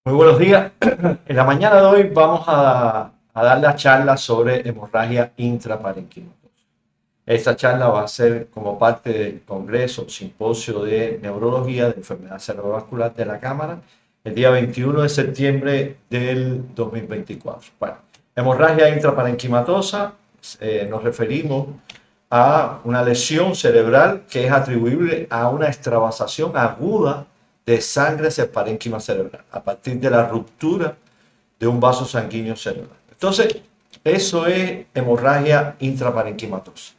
Muy buenos días. En la mañana de hoy vamos a dar la charla sobre hemorragia intraparenquimatosa. Esta charla va a ser como parte del Congreso Simposio de Neurología de Enfermedad Cerebrovascular de la Cámara el día 21 de septiembre del 2024. Bueno, hemorragia intraparenquimatosa, nos referimos a una lesión cerebral que es atribuible a una extravasación aguda de sangre hacia el parénquima cerebral a partir de la ruptura de un vaso sanguíneo cerebral. Entonces, eso es hemorragia intraparenquimatosa.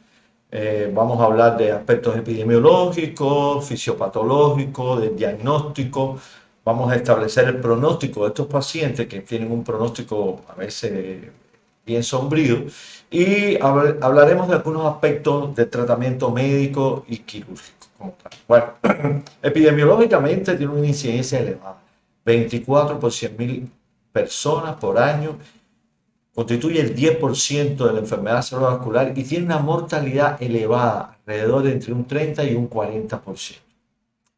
Vamos a hablar de aspectos epidemiológicos, fisiopatológicos, del diagnóstico. Vamos a establecer el pronóstico de estos pacientes que tienen un pronóstico a veces bien sombrío y hablaremos de algunos aspectos del tratamiento médico y quirúrgico como tal. Bueno, epidemiológicamente tiene una incidencia elevada, 24 por 100.000 personas por año, constituye el 10% de la enfermedad cerebrovascular y tiene una mortalidad elevada, alrededor de entre un 30 y un 40%.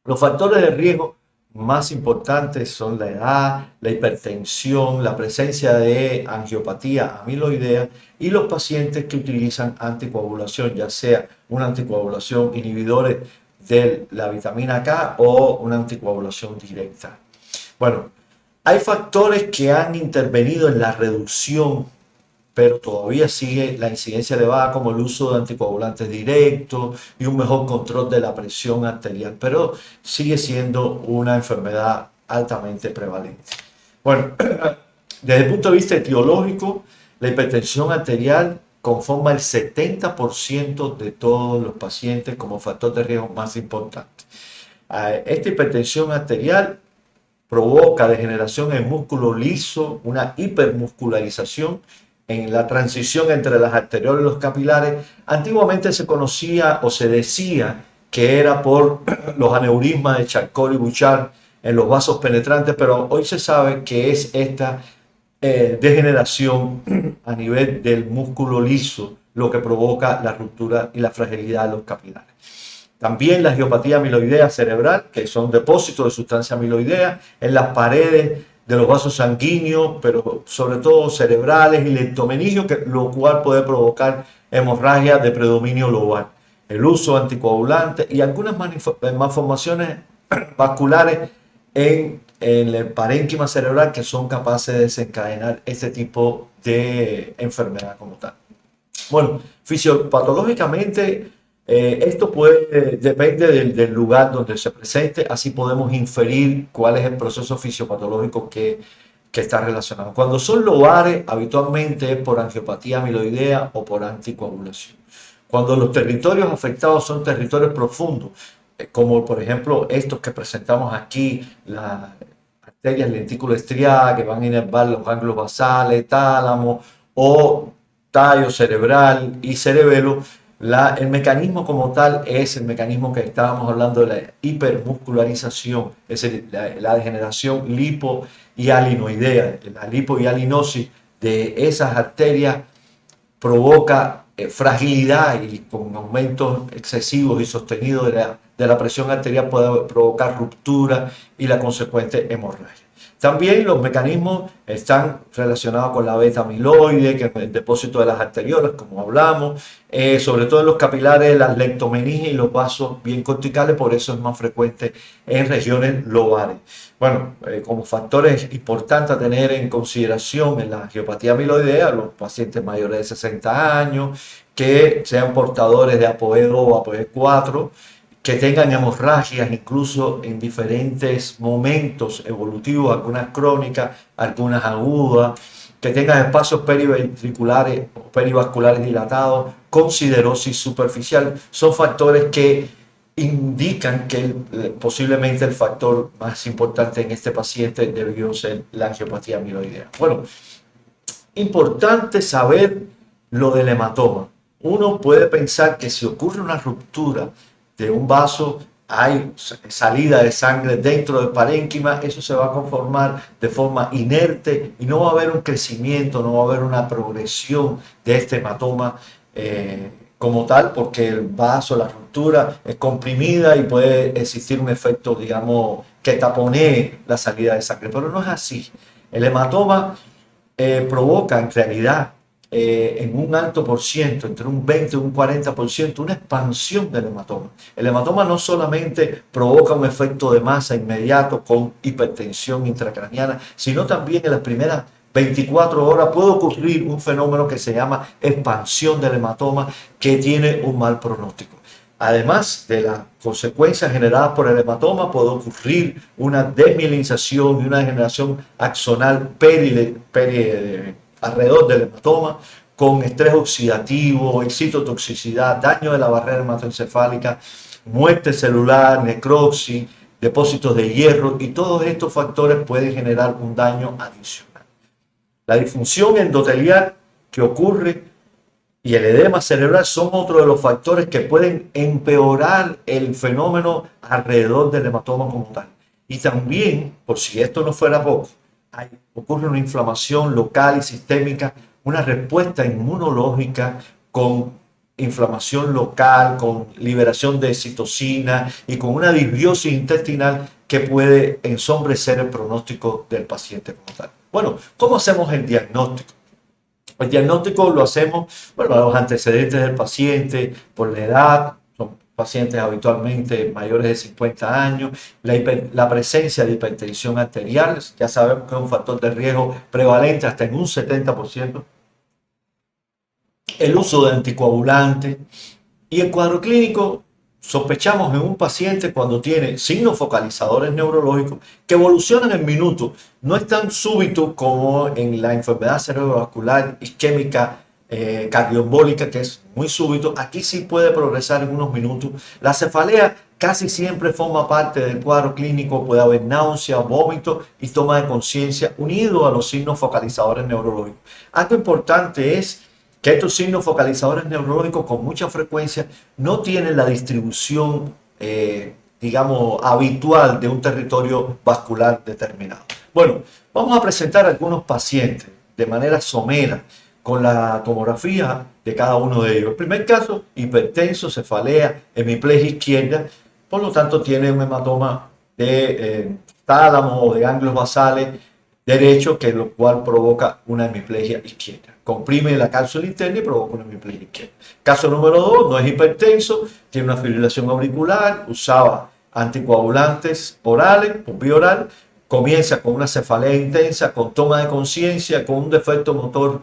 Los factores de riesgo más importantes son la edad, la hipertensión, la presencia de angiopatía amiloidea y los pacientes que utilizan anticoagulación, ya sea una anticoagulación inhibidores de la vitamina K o una anticoagulación directa. Bueno, hay factores que han intervenido en la reducción, pero todavía sigue la incidencia elevada, como el uso de anticoagulantes directos y un mejor control de la presión arterial, pero sigue siendo una enfermedad altamente prevalente. Bueno, desde el punto de vista etiológico, la hipertensión arterial conforma el 70% de todos los pacientes como factor de riesgo más importante. Esta hipertensión arterial provoca degeneración en músculo liso, una hipermuscularización en la transición entre las arteriolas y los capilares. Antiguamente se conocía o se decía que era por los aneurismas de Charcot y Bouchard en los vasos penetrantes, pero hoy se sabe que es esta degeneración a nivel del músculo liso lo que provoca la ruptura y la fragilidad de los capilares. También la angiopatía amiloidea cerebral, que son depósitos de sustancia amiloidea en las paredes de los vasos sanguíneos, pero sobre todo cerebrales y leptomeningios, lo cual puede provocar hemorragia de predominio lobar. El uso de anticoagulantes y algunas malformaciones vasculares en el parénquima cerebral que son capaces de desencadenar este tipo de enfermedad como tal. Bueno, fisiopatológicamente esto depende del lugar donde se presente, así podemos inferir cuál es el proceso fisiopatológico que está relacionado. Cuando son lobares, habitualmente es por angiopatía amiloidea o por anticoagulación. Cuando los territorios afectados son territorios profundos, como por ejemplo estos que presentamos aquí, las arterias lentículo estriadas que van a inervar los ganglios basales, tálamo o tallo cerebral y cerebelo, el mecanismo como tal es el mecanismo que estábamos hablando de la hipermuscularización, es decir, la degeneración lipohialinoidea, la lipohialinosis de esas arterias provoca fragilidad y con aumentos excesivos y sostenidos de la presión arterial puede provocar ruptura y la consecuente hemorragia. También los mecanismos están relacionados con la beta amiloide, que es el depósito de las arteriolas, como hablamos, sobre todo en los capilares, las leptomeninges y los vasos bien corticales, por eso es más frecuente en regiones lobares. Bueno, como factores importantes a tener en consideración en la angiopatía amiloidea, los pacientes mayores de 60 años, que sean portadores de ApoE2 o ApoE4, que tengan hemorragias incluso en diferentes momentos evolutivos, algunas crónicas, algunas agudas, que tengan espacios periventriculares o perivasculares dilatados, con siderosis superficial, son factores que indican que posiblemente el factor más importante en este paciente debió ser la angiopatía amiloidea. Bueno, importante saber lo del hematoma. Uno puede pensar que si ocurre una ruptura de un vaso, hay salida de sangre dentro del parénquima, eso se va a conformar de forma inerte y no va a haber un crecimiento, no va a haber una progresión de este hematoma como tal, porque el vaso, la ruptura es comprimida y puede existir un efecto, digamos, que taponee la salida de sangre, pero no es así. El hematoma provoca en realidad en un alto por ciento, entre un 20 y un 40%, una expansión del hematoma. El hematoma no solamente provoca un efecto de masa inmediato con hipertensión intracraniana, sino también en las primeras 24 horas puede ocurrir un fenómeno que se llama expansión del hematoma, que tiene un mal pronóstico. Además de las consecuencias generadas por el hematoma, puede ocurrir una desmielinización y una degeneración axonal alrededor del hematoma, con estrés oxidativo, excitotoxicidad, daño de la barrera hematoencefálica, muerte celular, necropsis, depósitos de hierro, y todos estos factores pueden generar un daño adicional. La disfunción endotelial que ocurre y el edema cerebral son otro de los factores que pueden empeorar el fenómeno alrededor del hematoma como tal. Y también, por si esto no fuera poco, ocurre una inflamación local y sistémica, una respuesta inmunológica con inflamación local, con liberación de citocina y con una disbiosis intestinal que puede ensombrecer el pronóstico del paciente como tal. Bueno, ¿cómo hacemos el diagnóstico? El diagnóstico lo hacemos, bueno, a los antecedentes del paciente, por la edad, son pacientes habitualmente mayores de 50 años, la presencia de hipertensión arterial, ya sabemos que es un factor de riesgo prevalente hasta en un 70%, el uso de anticoagulantes, y el cuadro clínico sospechamos en un paciente cuando tiene signos focalizadores neurológicos que evolucionan en minutos, no es tan súbito como en la enfermedad cerebrovascular isquémica cardioembólica, que es muy súbito. Aquí sí puede progresar en unos minutos. La cefalea casi siempre forma parte del cuadro clínico, puede haber náusea, vómito y toma de conciencia unido a los signos focalizadores neurológicos. Algo importante es que estos signos focalizadores neurológicos con mucha frecuencia no tienen la distribución, digamos, habitual de un territorio vascular determinado. Bueno, vamos a presentar algunos pacientes de manera somera con la tomografía de cada uno de ellos. El primer caso, hipertenso, cefalea, hemiplegia izquierda, por lo tanto tiene un hematoma de tálamo o de ganglios basales derecho, que lo cual provoca una hemiplegia izquierda. Comprime la cápsula interna y provoca una hemiplegia izquierda. Caso número 2, no es hipertenso, tiene una fibrilación auricular, usaba anticoagulantes orales, por vía oral, comienza con una cefalea intensa, con toma de conciencia, con un defecto motor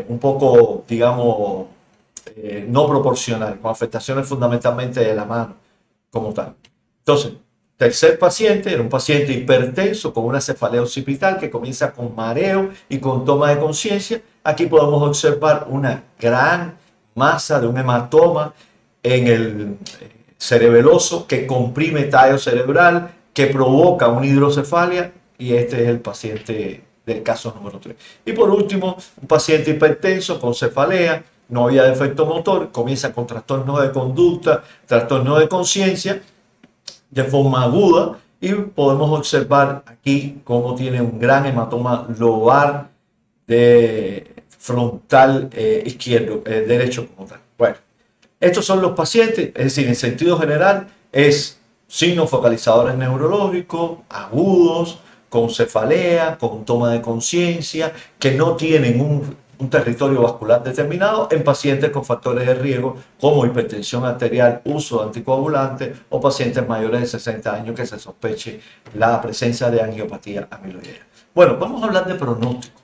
un poco, digamos, no proporcional, con afectaciones fundamentalmente de la mano como tal. Entonces, tercer paciente era un paciente hipertenso con una cefalea occipital que comienza con mareo y con toma de conciencia. Aquí podemos observar una gran masa de un hematoma en el cerebeloso que comprime tallo cerebral, que provoca una hidrocefalia, y este es el paciente del caso número 3. Y por último, un paciente hipertenso con cefalea, no había defecto motor, comienza con trastornos de conducta, trastornos de conciencia, de forma aguda, y podemos observar aquí cómo tiene un gran hematoma lobar de frontal izquierdo, derecho como tal. Bueno, estos son los pacientes, es decir, en sentido general es signos focalizadores neurológicos agudos, con cefalea, con toma de conciencia, que no tienen un territorio vascular determinado, en pacientes con factores de riesgo como hipertensión arterial, uso de anticoagulantes, o pacientes mayores de 60 años que se sospeche la presencia de angiopatía amiloidea. Bueno, vamos a hablar de pronóstico.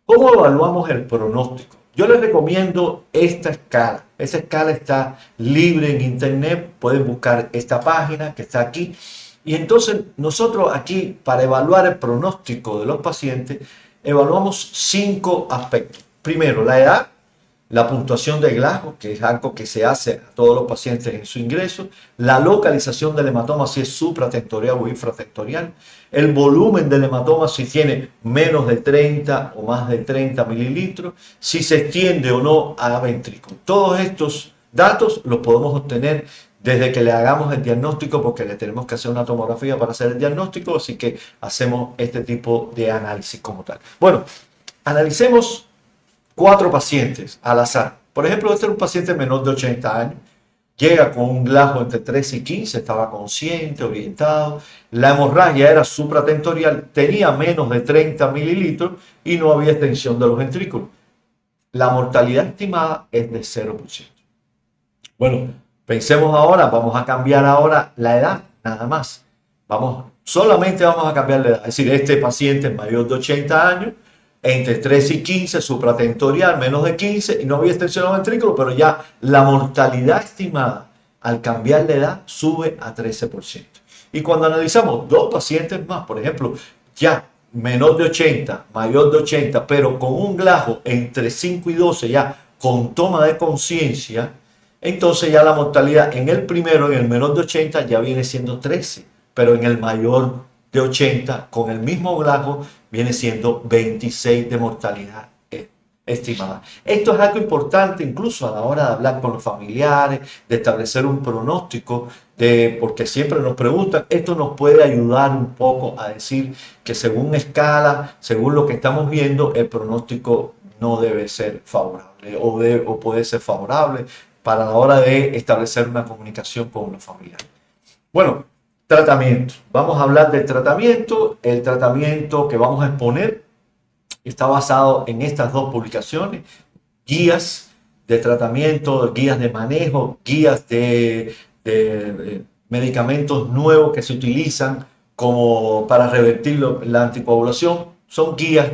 ¿Cómo evaluamos el pronóstico? Yo les recomiendo esta escala. Esta escala está libre en internet. Pueden buscar esta página que está aquí. Y entonces nosotros aquí, para evaluar el pronóstico de los pacientes, evaluamos 5 aspectos. Primero, la edad, la puntuación de Glasgow, que es algo que se hace a todos los pacientes en su ingreso, la localización del hematoma, si es supratentorial o infratentorial, el volumen del hematoma, si tiene menos de 30 o más de 30 mililitros, si se extiende o no a ventrículo. Todos estos datos los podemos obtener desde que le hagamos el diagnóstico, porque le tenemos que hacer una tomografía para hacer el diagnóstico, así que hacemos este tipo de análisis como tal. Bueno, analicemos 4 pacientes al azar. Por ejemplo, este es un paciente menor de 80 años llega con un glajo entre 13 y 15, estaba consciente, orientado. La hemorragia era supratentorial, tenía menos de 30 mililitros y no había extensión de los ventrículos. La mortalidad estimada es de 0%. Bueno, pensemos ahora, vamos a cambiar ahora la edad, nada más. Solamente vamos a cambiar la edad. Es decir, este paciente es mayor de 80 años, entre 13 y 15, supratentorial, menos de 15, y no había extensión de ventrículo, pero ya la mortalidad estimada al cambiar la edad sube a 13%. Y cuando analizamos dos pacientes más, por ejemplo, ya menor de 80, mayor de 80, pero con un glajo entre 5 y 12, ya con toma de conciencia, entonces ya la mortalidad en el primero, en el menor de 80, ya viene siendo 13, pero en el mayor de 80, con el mismo glajo, viene siendo 26 de mortalidad estimada. Esto es algo importante incluso a la hora de hablar con los familiares, de establecer un pronóstico, porque siempre nos preguntan, esto nos puede ayudar un poco a decir que según escala, según lo que estamos viendo, el pronóstico no debe ser favorable o puede ser favorable para la hora de establecer una comunicación con los familiares. Bueno, tratamiento. Vamos a hablar del tratamiento. El tratamiento que vamos a exponer está basado en estas dos publicaciones, guías de tratamiento, guías de manejo, guías de medicamentos nuevos que se utilizan como para revertir la anticoagulación. Son guías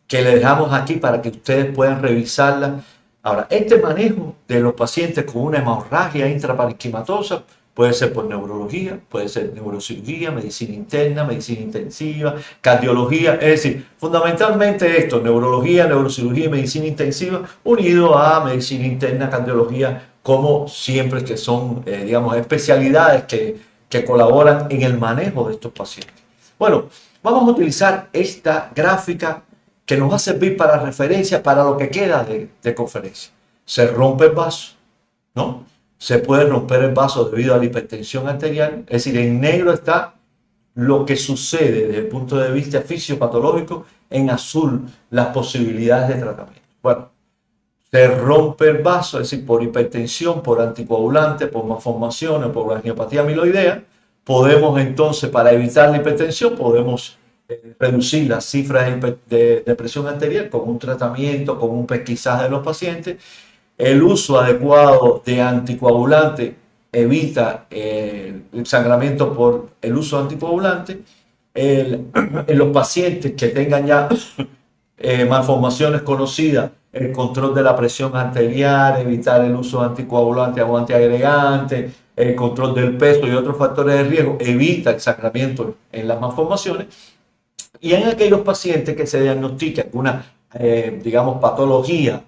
que les dejamos aquí para que ustedes puedan revisarlas. Ahora, este manejo de los pacientes con una hemorragia intraparenquimatosa puede ser por neurología, puede ser neurocirugía, medicina interna, medicina intensiva, cardiología, es decir, fundamentalmente esto, neurología, neurocirugía y medicina intensiva, unido a medicina interna, cardiología, como siempre que son, digamos, especialidades que colaboran en el manejo de estos pacientes. Bueno, vamos a utilizar esta gráfica que nos va a servir para referencia para lo que queda de conferencia. Se rompe el vaso, ¿no? Se puede romper el vaso debido a la hipertensión arterial, es decir, en negro está lo que sucede desde el punto de vista fisiopatológico, en azul las posibilidades de tratamiento. Bueno, se rompe el vaso, es decir, por hipertensión, por anticoagulante, por malformaciones, por angiopatía amiloidea, podemos entonces, para evitar la hipertensión, podemos reducir las cifras de presión arterial con un tratamiento, con un pesquisaje de los pacientes. El uso adecuado de anticoagulante evita el sangramiento por el uso de anticoagulante. En los pacientes que tengan ya malformaciones conocidas, el control de la presión arterial, evitar el uso de anticoagulantes o antiagregantes, el control del peso y otros factores de riesgo, evita el sangramiento en las malformaciones. Y en aquellos pacientes que se diagnostican una, digamos, patología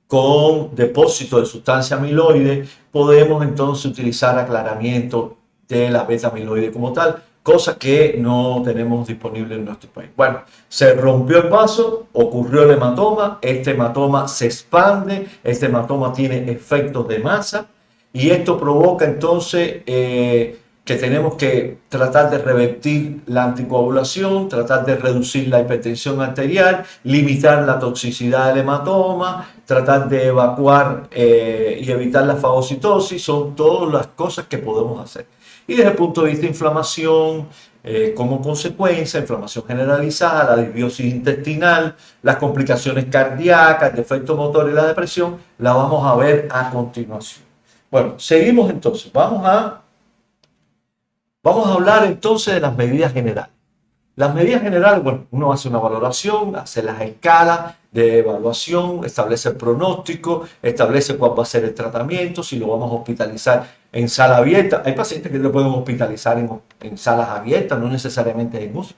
con depósito de sustancia amiloide, podemos entonces utilizar aclaramiento de la beta amiloide como tal, cosa que no tenemos disponible en nuestro país. Bueno, se rompió el vaso, ocurrió el hematoma, este hematoma se expande, este hematoma tiene efectos de masa y esto provoca entonces que tenemos que tratar de revertir la anticoagulación, tratar de reducir la hipertensión arterial, limitar la toxicidad del hematoma, tratar de evacuar y evitar la fagocitosis, son todas las cosas que podemos hacer. Y desde el punto de vista de inflamación, como consecuencia, inflamación generalizada, la disbiosis intestinal, las complicaciones cardíacas, el defecto motor y la depresión, la vamos a ver a continuación. Bueno, seguimos entonces, vamos a hablar entonces de las medidas generales. Las medidas generales, bueno, uno hace una valoración, hace las escalas de evaluación, establece el pronóstico, establece cuál va a ser el tratamiento, si lo vamos a hospitalizar en sala abierta. Hay pacientes que lo pueden hospitalizar en salas abiertas, no necesariamente en UCI.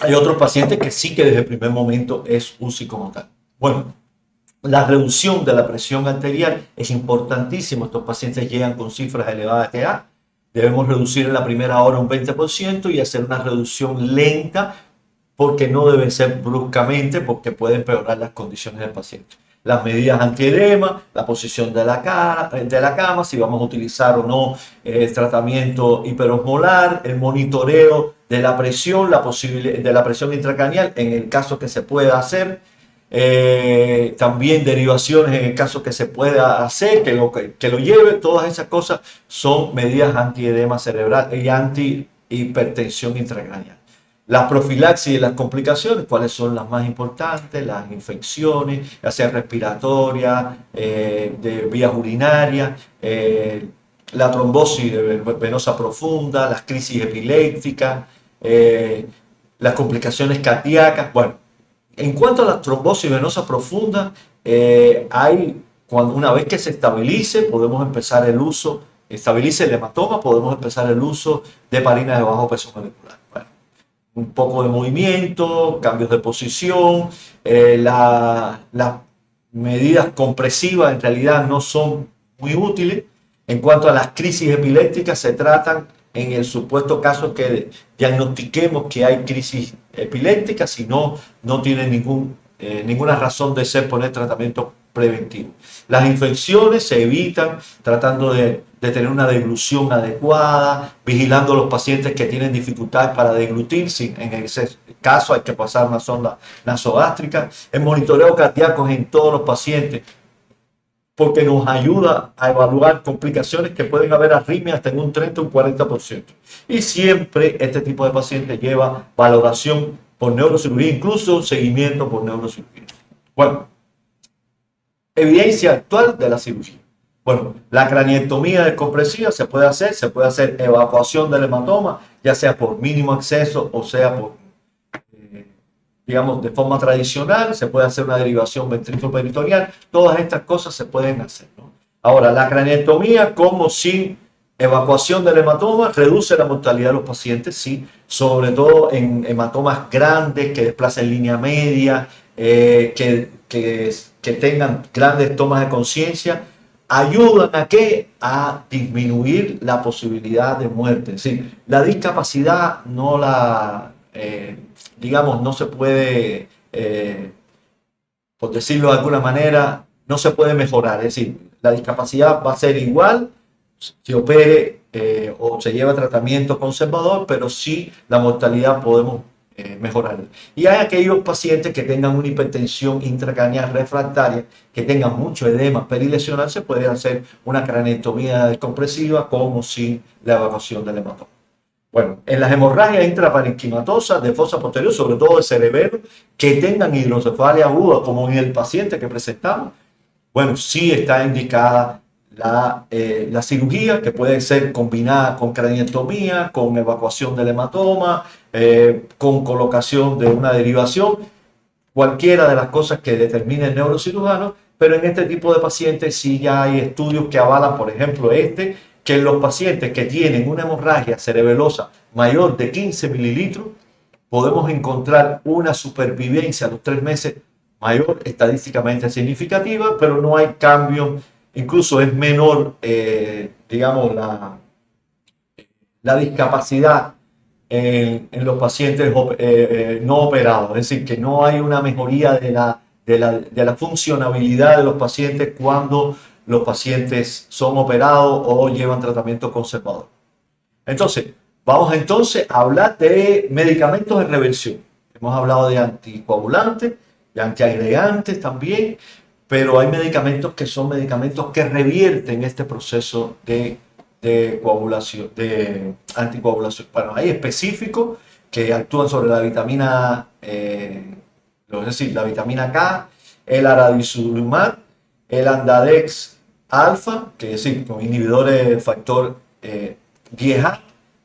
Hay otros pacientes que sí que desde el primer momento es UCI como tal. Bueno, la reducción de la presión arterial es importantísimo. Estos pacientes llegan con cifras elevadas de TA. Debemos reducir en la primera hora un 20% y hacer una reducción lenta porque no debe ser bruscamente porque puede empeorar las condiciones del paciente. Las medidas antiedema, la posición de la cama, si vamos a utilizar o no el tratamiento hiperosmolar, el monitoreo de la presión, de la presión intracraneal en el caso que se pueda hacer. también derivaciones en el caso que se pueda hacer, que lo lleve. Todas esas cosas son medidas antiedema cerebral y antihipertensión intracraneal. La profilaxis y las complicaciones, ¿cuáles son las más importantes? Las infecciones, ya sea respiratorias, de vías urinarias, la trombosis venosa profunda, las crisis epilépticas, las complicaciones cardíacas. Bueno, en cuanto a la trombosis venosa profunda, una vez que se estabilice, podemos empezar el uso, estabilice el hematoma, podemos empezar el uso de heparina de bajo peso molecular. Bueno, un poco de movimiento, cambios de posición, las medidas compresivas en realidad no son muy útiles. En cuanto a las crisis epilépticas, se tratan en el supuesto caso que diagnostiquemos que hay crisis epiléptica, si no, no tiene ninguna razón de ser poner tratamiento preventivo. Las infecciones se evitan tratando de tener una deglución adecuada, vigilando a los pacientes que tienen dificultades para deglutir, si en ese caso hay que pasar una sonda nasogástrica, el monitoreo cardíaco en todos los pacientes, porque nos ayuda a evaluar complicaciones que pueden haber arritmias hasta en un 30 o un 40%. Y siempre este tipo de pacientes lleva valoración por neurocirugía, incluso seguimiento por neurocirugía. Bueno, evidencia actual de la cirugía. Bueno, la craniectomía descompresiva se puede hacer evacuación del hematoma, ya sea por mínimo acceso o sea por, digamos, de forma tradicional, se puede hacer una derivación ventrículo-peritoneal, todas estas cosas se pueden hacer, ¿no? Ahora, la craniectomía como sin evacuación del hematoma reduce la mortalidad de los pacientes, sí, sobre todo en hematomas grandes que desplacen línea media, que tengan grandes tomas de conciencia, ayudan a qué? A disminuir la posibilidad de muerte. Es decir, la discapacidad no la, digamos, no se puede, por decirlo de alguna manera, no se puede mejorar. Es decir, la discapacidad va a ser igual, se opere o se lleva tratamiento conservador, pero sí la mortalidad podemos mejorar. Y hay aquellos pacientes que tengan una hipertensión intracraneal refractaria, que tengan mucho edema perilesional, se puede hacer una craneectomía descompresiva como sin la evacuación del hematoma. Bueno, en las hemorragias intraparenquimatosas de fosa posterior, sobre todo de cerebelo, que tengan hidrocefalia aguda, como en el paciente que presentamos, bueno, sí está indicada la cirugía, que puede ser combinada con craniectomía, con evacuación del hematoma, con colocación de una derivación, cualquiera de las cosas que determine el neurocirujano, pero en este tipo de pacientes sí ya hay estudios que avalan, por ejemplo, que en los pacientes que tienen una hemorragia cerebelosa mayor de 15 mililitros, podemos encontrar una supervivencia a los 3 meses mayor, estadísticamente significativa, pero no hay cambio, incluso es menor, digamos, la discapacidad en los pacientes no operados, es decir, que no hay una mejoría de la funcionabilidad de los pacientes cuando los pacientes son operados o llevan tratamiento conservador. Entonces, vamos entonces a hablar de medicamentos de reversión. Hemos hablado de anticoagulantes, de antiagregantes también, pero hay medicamentos que son medicamentos que revierten este proceso de coagulación, de anticoagulación. Bueno, hay específicos que actúan sobre la vitamina, es decir, la vitamina K, el aradicilumab, el Andadex alfa, que es decir, con inhibidores del factor 10A.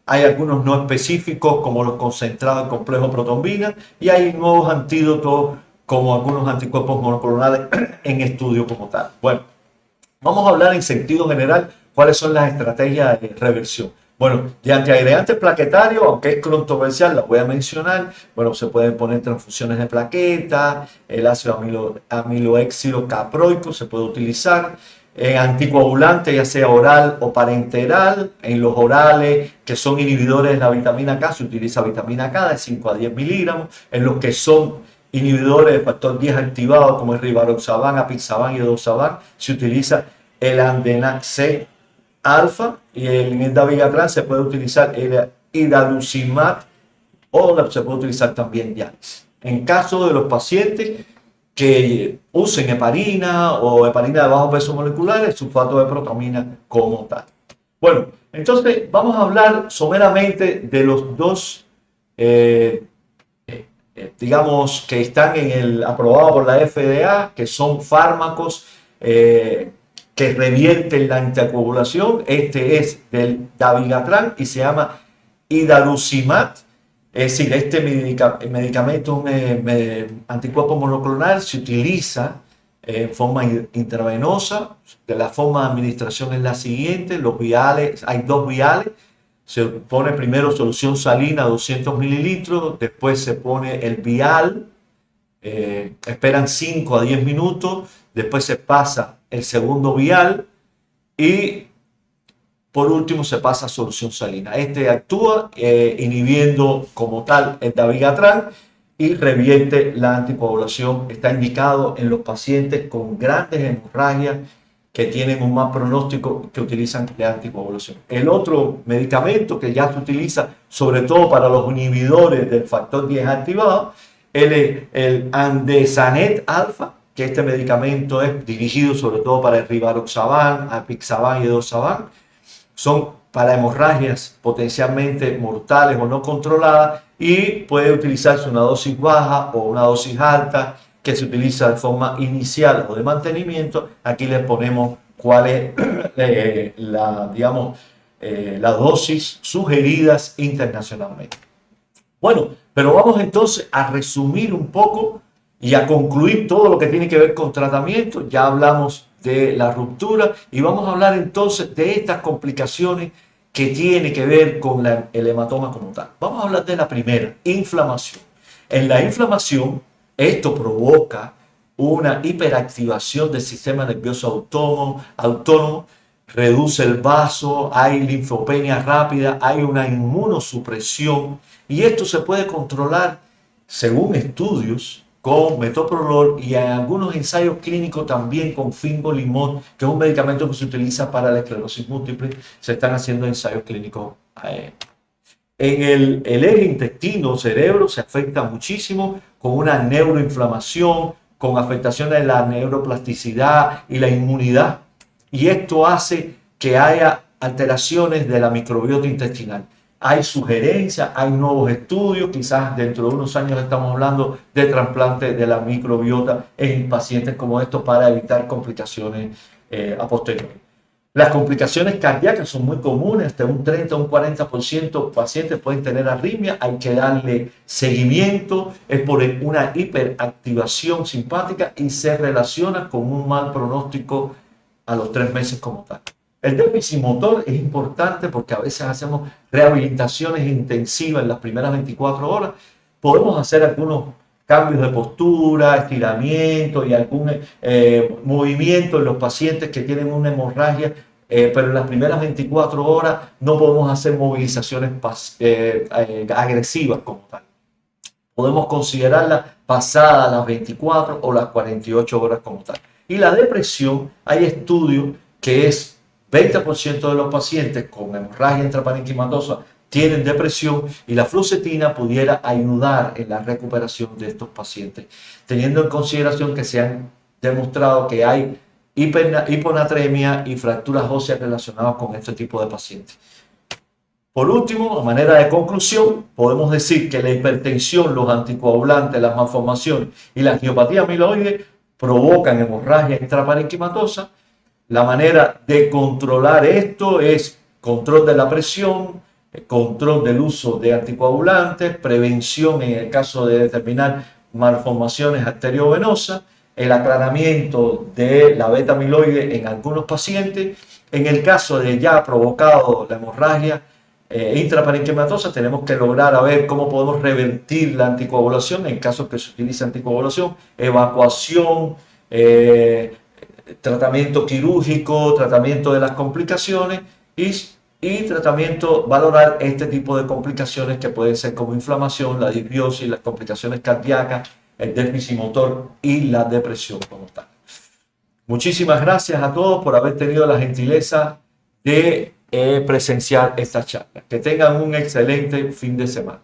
Hay algunos no específicos, como los concentrados del complejo protombina, y hay nuevos antídotos, como algunos anticuerpos monoclonales en estudio como tal. Bueno, vamos a hablar en sentido general cuáles son las estrategias de reversión. Bueno, de antiagregantes plaquetarios, aunque es controversial, las voy a mencionar. Bueno, se pueden poner transfusiones de plaquetas, el ácido amiloéxilo caproico se puede utilizar. Anticoagulantes, ya sea oral o parenteral. En los orales, que son inhibidores de la vitamina K, se utiliza vitamina K de 5 a 10 miligramos. En los que son inhibidores del factor 10 activado, como el rivaroxaban, apixaban y edoxaban, se utiliza el Andenac C alfa, y el dabigatran se puede utilizar el idarucimab o se puede utilizar también diálisis. En caso de los pacientes que usen heparina o heparina de bajo peso molecular, el sulfato de protamina como tal. Bueno, entonces vamos a hablar someramente de los dos, digamos, que están en el aprobado por la FDA, que son fármacos que revierten la anticoagulación. Este es del dabigatran y se llama idarucimab. Es decir, este medicamento, un anticuerpo monoclonal, se utiliza en forma intravenosa. La forma de administración es la siguiente: los viales, hay dos viales. Se pone primero solución salina, 200 mililitros, después se pone el vial, esperan 5 a 10 minutos, después se pasa el segundo vial y por último se pasa a solución salina. Este actúa inhibiendo como tal el dabigatran y revierte la anticoagulación. Está indicado en los pacientes con grandes hemorragias que tienen un mal pronóstico, que utilizan la anticoagulación. El otro medicamento que ya se utiliza sobre todo para los inhibidores del factor 10 activado es el Andesanet alfa, que este medicamento es dirigido sobre todo para el rivaroxaban, apixaban y edoxaban. Son para hemorragias potencialmente mortales o no controladas y puede utilizarse una dosis baja o una dosis alta que se utiliza de forma inicial o de mantenimiento. Aquí les ponemos cuál es las dosis sugeridas internacionalmente. Bueno, pero vamos entonces a resumir un poco y a concluir todo lo que tiene que ver con tratamiento. Ya hablamos de la ruptura y vamos a hablar entonces de estas complicaciones que tiene que ver con el hematoma como tal. Vamos a hablar de la primera, inflamación. En la inflamación, esto provoca una hiperactivación del sistema nervioso autónomo, reduce el vaso, hay linfopenia rápida, hay una inmunosupresión y esto se puede controlar según estudios con metoprolol y en algunos ensayos clínicos también con fingolimod, que es un medicamento que se utiliza para la esclerosis múltiple. Se están haciendo ensayos clínicos en el eje intestino-cerebro, se afecta muchísimo con una neuroinflamación, con afectaciones de la neuroplasticidad y la inmunidad. Y esto hace que haya alteraciones de la microbiota intestinal. Hay sugerencias, hay nuevos estudios, quizás dentro de unos años estamos hablando de trasplante de la microbiota en pacientes como estos para evitar complicaciones a posteriori. Las complicaciones cardíacas son muy comunes, hasta un 30 o un 40% de pacientes pueden tener arritmia, hay que darle seguimiento, es por una hiperactivación simpática y se relaciona con un mal pronóstico a los 3 meses como tal. El déficit motor es importante porque a veces hacemos rehabilitaciones intensivas en las primeras 24 horas. Podemos hacer algunos cambios de postura, estiramiento y algún movimiento en los pacientes que tienen una hemorragia, pero en las primeras 24 horas no podemos hacer movilizaciones agresivas como tal. Podemos considerarla pasada las 24 o las 48 horas como tal. Y la depresión, hay estudios que es 20% de los pacientes con hemorragia intraparenquimatosa tienen depresión y la fluoxetina pudiera ayudar en la recuperación de estos pacientes, teniendo en consideración que se han demostrado que hay hiponatremia y fracturas óseas relacionadas con este tipo de pacientes. Por último, a manera de conclusión, podemos decir que la hipertensión, los anticoagulantes, las malformaciones y la angiopatía amiloide provocan hemorragia intraparenquimatosa. La manera de controlar esto es control de la presión, control del uso de anticoagulantes, prevención en el caso de determinar malformaciones arteriovenosas, el aclaramiento de la beta amiloide en algunos pacientes. En el caso de ya provocado la hemorragia intraparenquimatosa, tenemos que lograr a ver cómo podemos revertir la anticoagulación en caso que se utilice anticoagulación, evacuación, tratamiento quirúrgico, tratamiento de las complicaciones y tratamiento, valorar este tipo de complicaciones que pueden ser como inflamación, la disbiosis, las complicaciones cardíacas, el déficit motor y la depresión como tal. Muchísimas gracias a todos por haber tenido la gentileza de presenciar esta charla. Que tengan un excelente fin de semana.